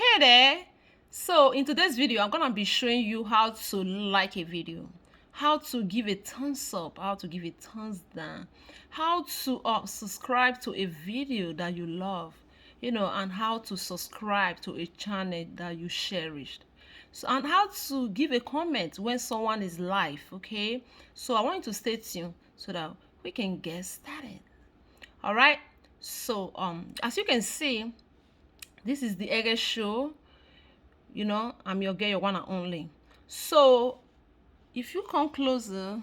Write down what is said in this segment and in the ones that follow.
Hey there. So in today's video, I'm gonna be showing you how to like a video, how to give a thumbs up, how to give a thumbs down, how to subscribe to a video that you love, and how to subscribe to a channel that you cherished. So, and how to give a comment when someone is live. Okay, so I want you to stay tuned so that we can get started. All right. So as you can see, this is the EGHE show. I'm your girl, your one and only. So if you come closer,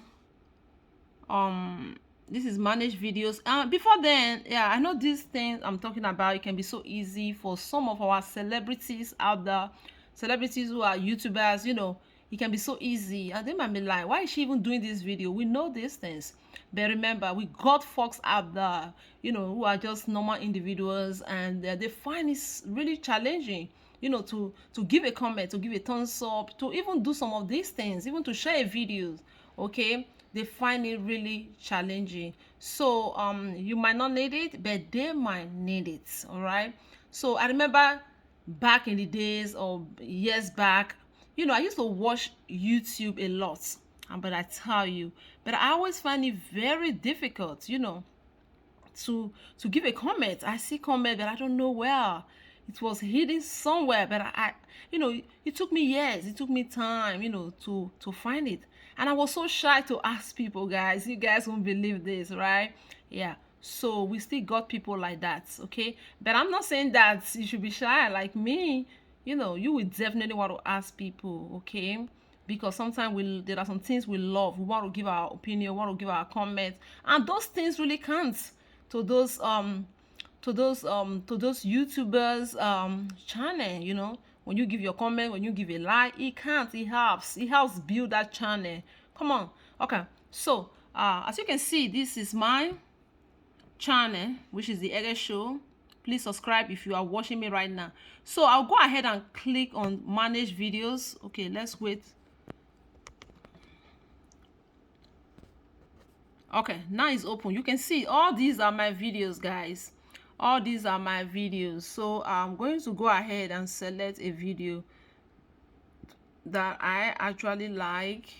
this is managed videos. Before then, yeah, I know these things I'm talking about, it can be so easy for some of our celebrities out there, celebrities who are YouTubers. It can be so easy, and they might be like, why is she even doing this video? We know these things, but remember, we got folks out there, who are just normal individuals, and they find it really challenging, to give a comment, to give a thumbs up, to even do some of these things, even to share videos. Okay, they find it really challenging. So you might not need it, but they might need it. All right. So I remember back in the days, or years back, I used to watch YouTube a lot. But I tell you, but I always find it very difficult, to give a comment. I see comment, but I don't know where it was hidden somewhere. But it took me years, it took me time, to find it. And I was so shy to ask people. Guys, you guys won't believe this, right? Yeah. So we still got people like that. Okay, but I'm not saying that you should be shy like me. You will definitely want to ask people. Okay, because sometimes there are some things we love, we want to give our opinion, we want to give our comment, and those things really count to those YouTubers channel. When you give your comment, when you give a like, it helps build that channel. Come on. Okay, so as you can see, this is my channel, which is the EGHE show. Please subscribe if you are watching me right now. So I'll go ahead and click on manage videos. Okay, let's wait. Okay, now it's open. You can see all these are my videos, guys. All these are my videos. So I'm going to go ahead and select a video that I actually like.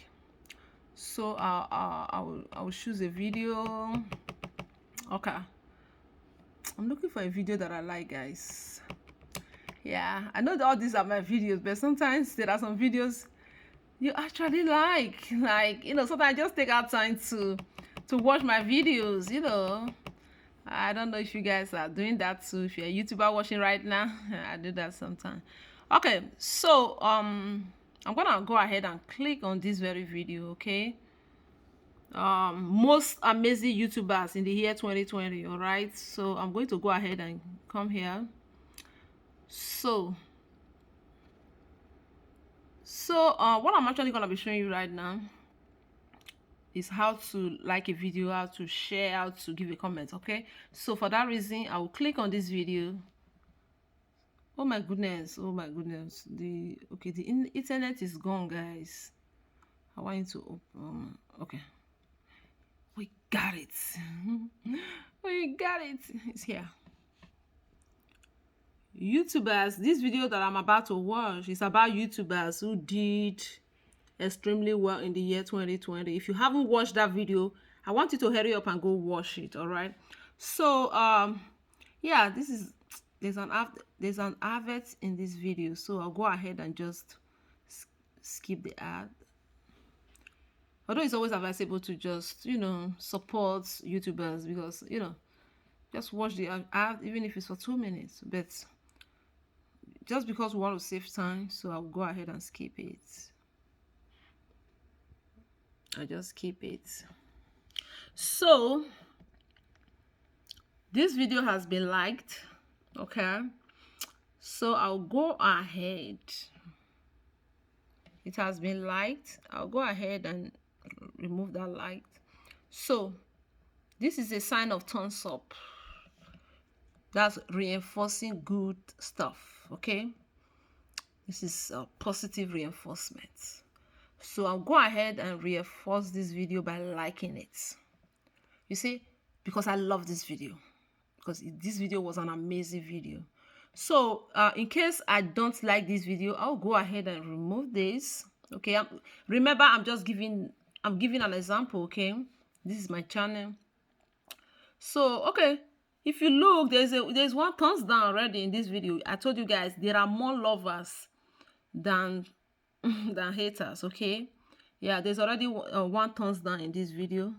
So I will choose a video. Okay, I'm looking for a video that I like, guys. Yeah, I know that all these are my videos, but sometimes there are some videos you actually like sometimes I just take out time to watch my videos. I don't know if you guys are doing that too. If you're a YouTuber watching right now, I do that sometimes. Okay, so I'm gonna go ahead and click on this very video. Okay, most amazing YouTubers in the year 2020. All right, so I'm going to go ahead and come here. So what I'm actually gonna be showing you right now is how to like a video, how to share, how to give a comment. Okay, so for that reason, I will click on this video. Oh my goodness, the internet is gone, guys. I want you to open. Okay, we got it. We got it. It's here. YouTubers, this video that I'm about to watch is about YouTubers who did extremely well in the year 2020. If you haven't watched that video, I want you to hurry up and go watch it. All right, so yeah, there's an advert in this video, so I'll go ahead and just skip the ad. Although it's always advisable to just support YouTubers, because just watch the ad, even if it's for 2 minutes. But just because we want to save time, so I'll go ahead and skip it. I just keep it. So this video has been liked. Okay, so I'll go ahead. It has been liked. I'll go ahead and remove that like. So this is a sign of thumbs up. That's reinforcing good stuff. Okay, this is a positive reinforcement. So I'll go ahead and reinforce this video by liking it. You see, because I love this video, because this video was an amazing video. So in case I don't like this video, I'll go ahead and remove this. Okay, remember, I'm giving an example. Okay, this is my channel. So okay, if you look, there's one thumbs down already in this video. I told you guys there are more lovers than than haters. Okay, yeah, there's already one thumbs down in this video.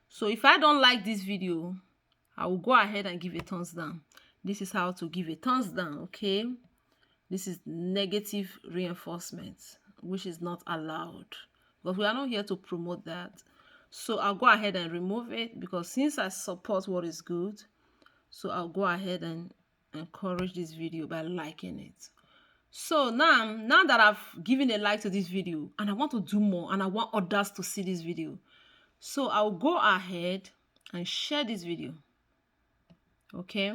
So if I don't like this video, I will go ahead and give a thumbs down. This is how to give a thumbs down. Okay, this is negative reinforcement, which is not allowed, but we are not here to promote that. So I'll go ahead and remove it, because since I support what is good, so I'll go ahead and encourage this video by liking it. So now that I've given a like to this video, and I want to do more, and I want others to see this video, so I'll go ahead and share this video. Okay,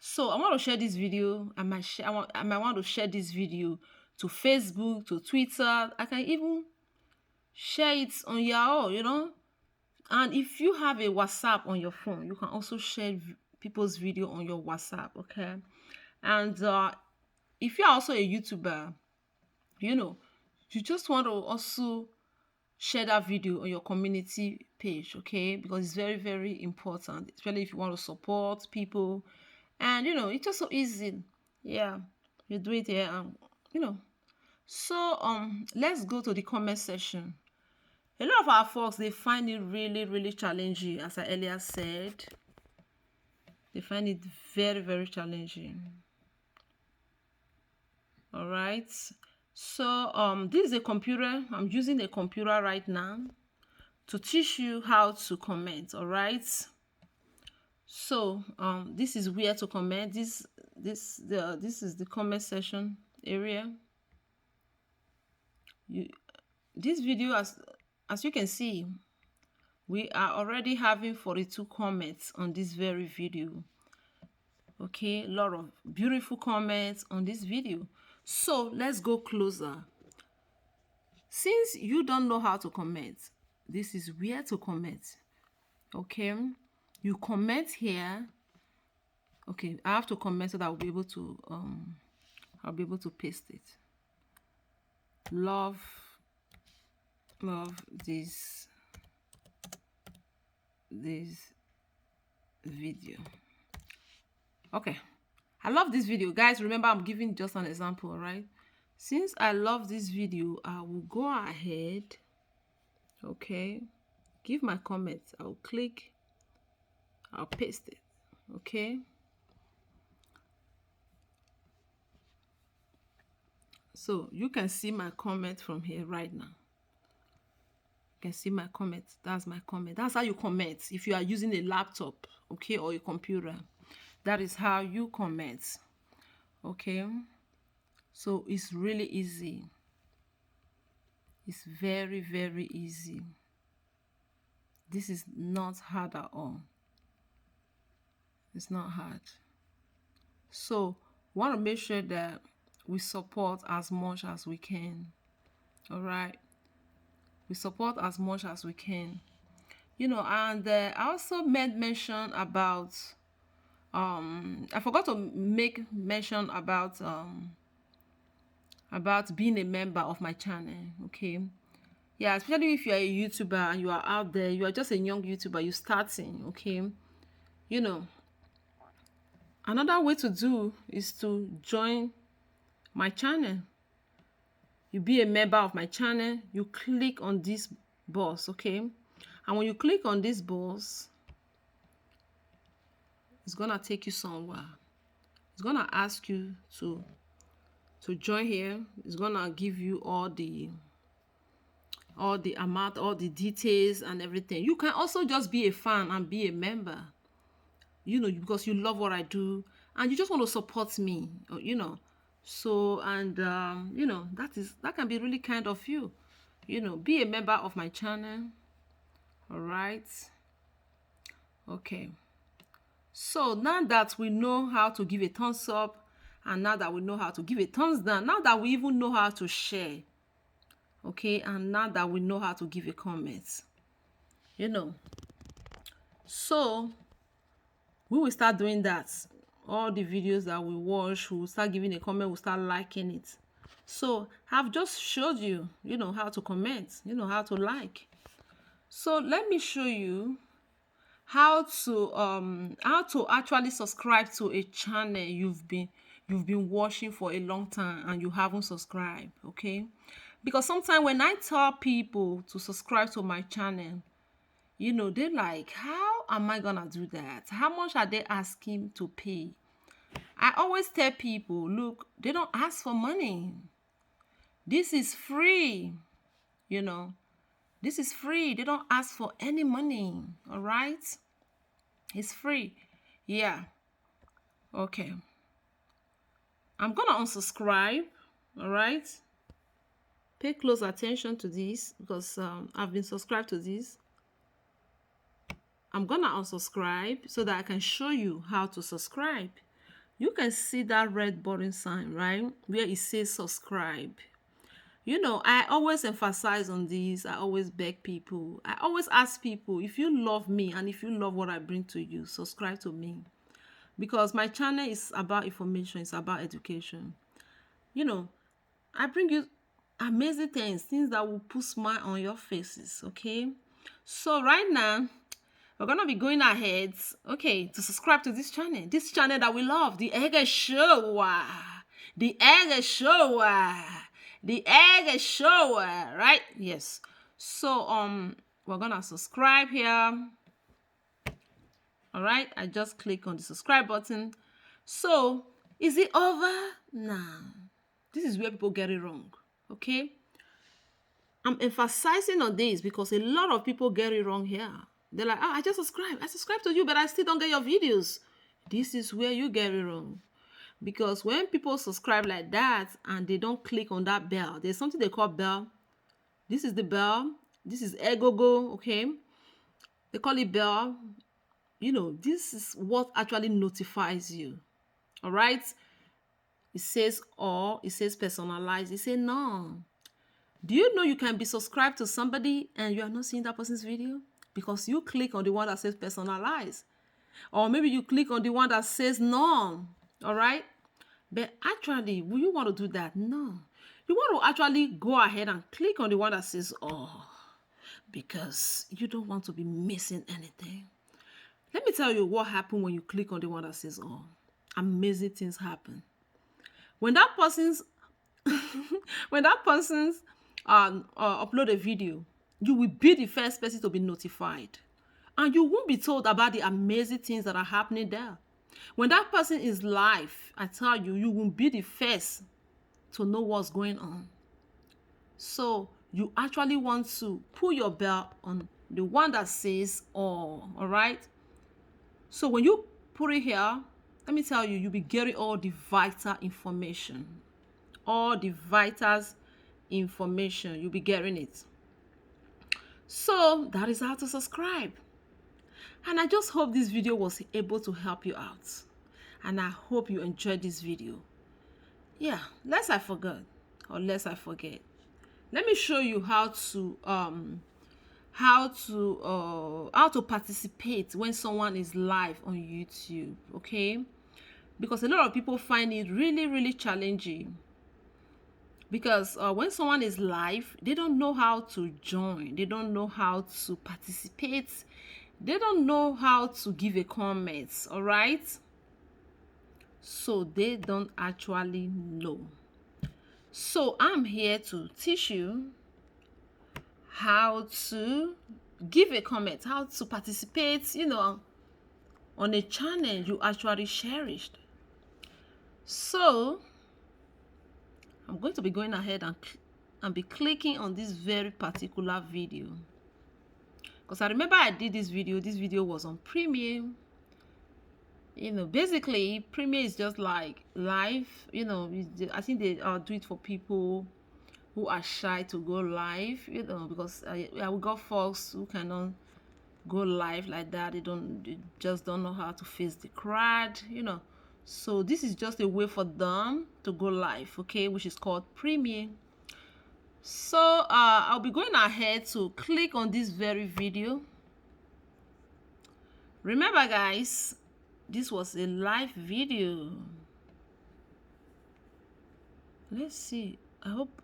so I want to share this video. I might want to share this video to Facebook, to Twitter. I can even share it on your own, you know. And if you have a WhatsApp on your phone, you can also share people's video on your WhatsApp. Okay, and if you're also a YouTuber, you know, you just want to also share that video on your community page. Okay, because it's very, very important, especially if you want to support people. And you know, it's just so easy. Yeah, you do it here, and you know. So let's go to the comment section. A lot of our folks, they find it really, really challenging. As I earlier said, they find it very, very challenging. All right, so this is a computer. I'm using a computer right now to teach you how to comment. All right, so this is where to comment. This is the comment section area. This video, as you can see, we are already having 42 comments on this very video. Okay, a lot of beautiful comments on this video. So let's go closer. Since you don't know how to comment, this is where to comment. Okay, you comment here. Okay, I have to comment so that I'll be able to paste it. Love this video. Okay, I love this video, guys. Remember, I'm giving just an example. All right, since I love this video, I will go ahead, okay, give my comments. I'll click, I'll paste it. Okay, so you can see my comment from here right now. You can see my comment. That's my comment. That's how you comment if you are using a laptop, okay, or a computer. That is how you comment. Okay, so it's really easy. It's very, very easy. This is not hard at all. It's not hard. So want to make sure that we support as much as we can. All right, we support as much as we can, you know. And I also made mention about I forgot to make mention about being a member of my channel. Okay, yeah, especially if you are a YouTuber and you are out there, you are just a young YouTuber, you're starting. Okay, you know, another way to do is to join my channel. You be a member of my channel, you click on this box. Okay, and when you click on this box, it's gonna take you somewhere. It's gonna ask you to join here. It's gonna give you all the amount, all the details and everything. You can also just be a fan and be a member, you know, because you love what I do and you just want to support me, you know. So, and you know, that can be really kind of you, you know. Be a member of my channel. All right, okay. So now that we know how to give a thumbs up, and now that we know how to give a thumbs down, now that we even know how to share, okay, and now that we know how to give a comment, you know, so we will start doing that. all the videos that we watch, we'll start giving a comment, we'll start liking it. So I've just showed you, how to comment, how to like. So let me show you how to actually subscribe to a channel you've been watching for a long time and you haven't subscribed. Okay, because sometimes when I tell people to subscribe to my channel, they're like, how am I gonna do that? How much are they asking to pay? I always tell people, look, they don't ask for money. This is free. This is free. They don't ask for any money. All right, it's free. Yeah. Okay, I'm gonna unsubscribe. All right, pay close attention to this, because I've been subscribed to this. I'm gonna unsubscribe so that I can show you how to subscribe. You can see that red button sign, right, where it says subscribe. I always emphasize on this. I always beg people. I always ask people, if you love me and if you love what I bring to you, subscribe to me. Because my channel is about information, it's about education. I bring you amazing things that will put smile on your faces, okay? So right now, we're gonna be going ahead, okay, to subscribe to this channel that we love, the EGHE Show, the EGHE Show, the EGHE Show, right? Yes. So we're gonna subscribe here. All right, I just click on the subscribe button. So is it over now? This is where people get it wrong. Okay, I'm emphasizing on this because a lot of people get it wrong here. They're like, I subscribe to you, but I still don't get your videos. This is where you get it wrong. Because when people subscribe like that and they don't click on that bell, there's something they call bell. This is the bell. This is EGHE, okay? They call it bell. This is what actually notifies you. All right? It says or, it says personalized. It says no. Do you know you can be subscribed to somebody and you are not seeing that person's video? Because you click on the one that says personalized. Or maybe you click on the one that says no. All right? But actually, will you want to do that? No. You want to actually go ahead and click on the one that says oh, because you don't want to be missing anything. Let me tell you what happened when you click on the one that says oh. Amazing things happen. When that person's upload a video, you will be the first person to be notified, and you won't be told about the amazing things that are happening there. When that person is live, I tell you, you will be the first to know what's going on. So you actually want to put your bell on the one that says all right? So when you put it here, let me tell you, you'll be getting all the vital information. All the vital information, you'll be getting it. So that is how to subscribe. And I just hope this video was able to help you out. And I hope you enjoyed this video. Yeah, lest I forget, let me show you how to participate when someone is live on YouTube, okay? Because a lot of people find it really, really challenging. Because when someone is live, they don't know how to join. They don't know how to participate. They don't know how to give a comment, all right? So they don't actually know. So I'm here to teach you how to give a comment, how to participate, on a channel you actually cherished. So I'm going to be going ahead and be clicking on this very particular video, because I remember I did this video was on Premiere. Basically Premiere is just like live. I think they do it for people who are shy to go live, because we got folks who cannot go live like that. They just don't know how to face the crowd, so this is just a way for them to go live, okay, which is called Premiere. So I'll be going ahead to click on this very video. Remember guys, this was a live video. Let's see. I hope.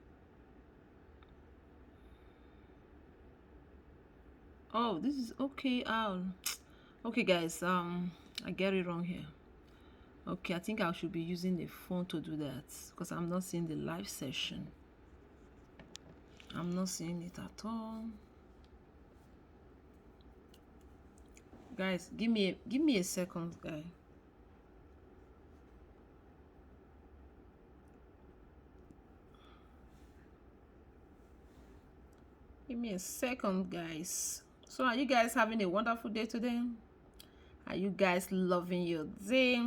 Oh, this is okay. Okay, guys. I get it wrong here. Okay, I think I should be using the phone to do that because I'm not seeing the live session. I'm not seeing it at all. Guys, give me a second, guys. Give me a second, guys. So are you guys having a wonderful day today? Are you guys loving your day?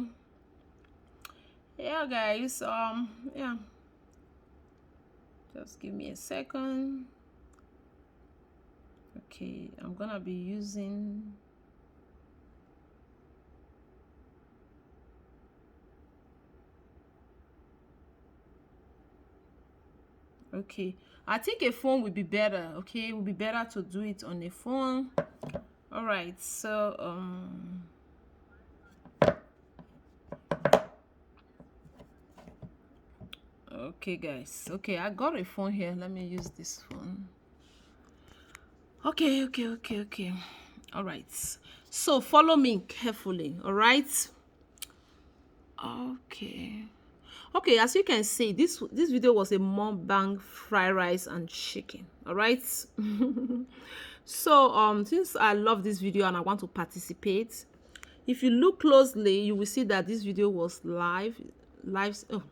Yeah, guys. Yeah. Just give me a second. Okay, I'm gonna be using okay, I think a phone would be better. Okay, it would be better to do it on a phone. All right, so okay, guys. Okay, I got a phone here. Let me use this phone. Okay. All right, so follow me carefully. All right. Okay, as you can see, this video was a mukbang fried rice and chicken. All right. So since I love this video and I want to participate, if you look closely, you will see that this video was live. Oh.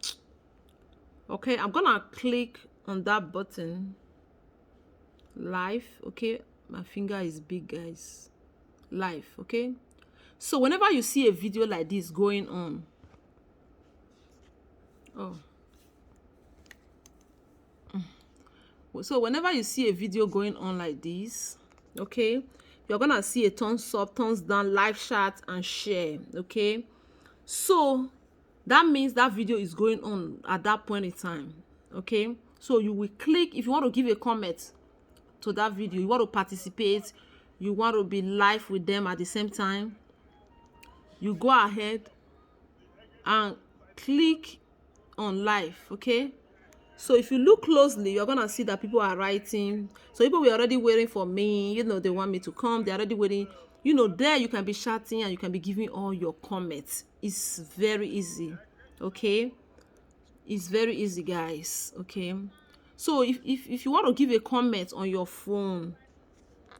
Okay, I'm gonna click on that button, live. Okay, my finger is big, guys. Live. Okay, so whenever you see a video like this going on, so whenever you see a video going on like this, okay, you're gonna see a thumbs up, thumbs down, live chat and share. Okay, so that means that video is going on at that point in time. Okay, so you will click if you want to give a comment to that video, you want to participate, you want to be live with them at the same time, you go ahead and click on live. Okay, so if you look closely, you're gonna see that people are writing. So people were already waiting for me, you know, they want me to come, they're already waiting. You know, there you can be chatting and you can be giving all your comments. It's very easy. Okay, it's very easy, guys. Okay, so if you want to give a comment on your phone,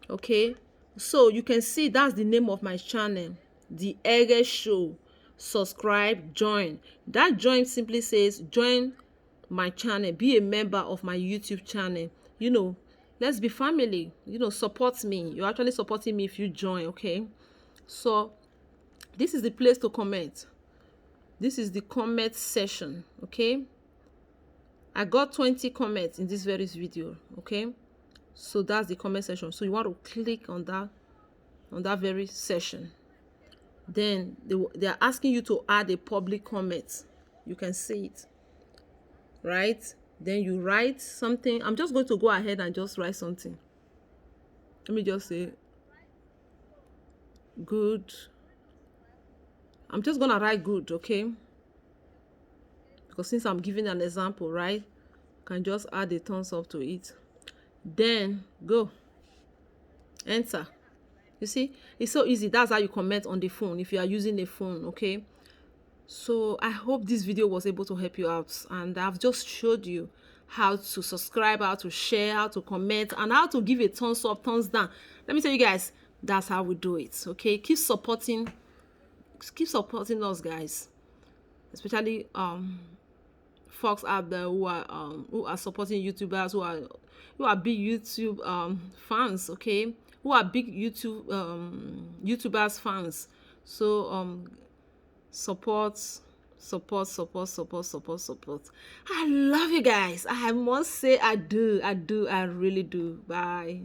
okay, so you can see that's the name of my channel, the EGHE Show. Subscribe, join. That join simply says join my channel, be a member of my YouTube channel. You know, let's be family. You know, support me. You're actually supporting me if you join. Okay, so this is the place to comment. This is the comment session. Okay, I got 20 comments in this very video. Okay, so that's the comment section. So you want to click on that very session. Then they are asking you to add a public comment. You can see it, right? Then you write something. I'm just going to go ahead and just write something. Let me just say good. I'm just gonna write good. Okay, because since I'm giving an example, right, you can just add a thumbs up to it. Then go enter. You see, it's so easy. That's how you comment on the phone if you are using a phone. Okay, so I hope this video was able to help you out, and I've just showed you how to subscribe, how to share, how to comment, and how to give a thumbs up, thumbs down. Let me tell you guys, that's how we do it. Okay, keep supporting us, guys, especially folks out there who are supporting YouTubers, who are big YouTube fans. Okay, who are big YouTubers fans. So support. I love you guys. I must say I really do. Bye.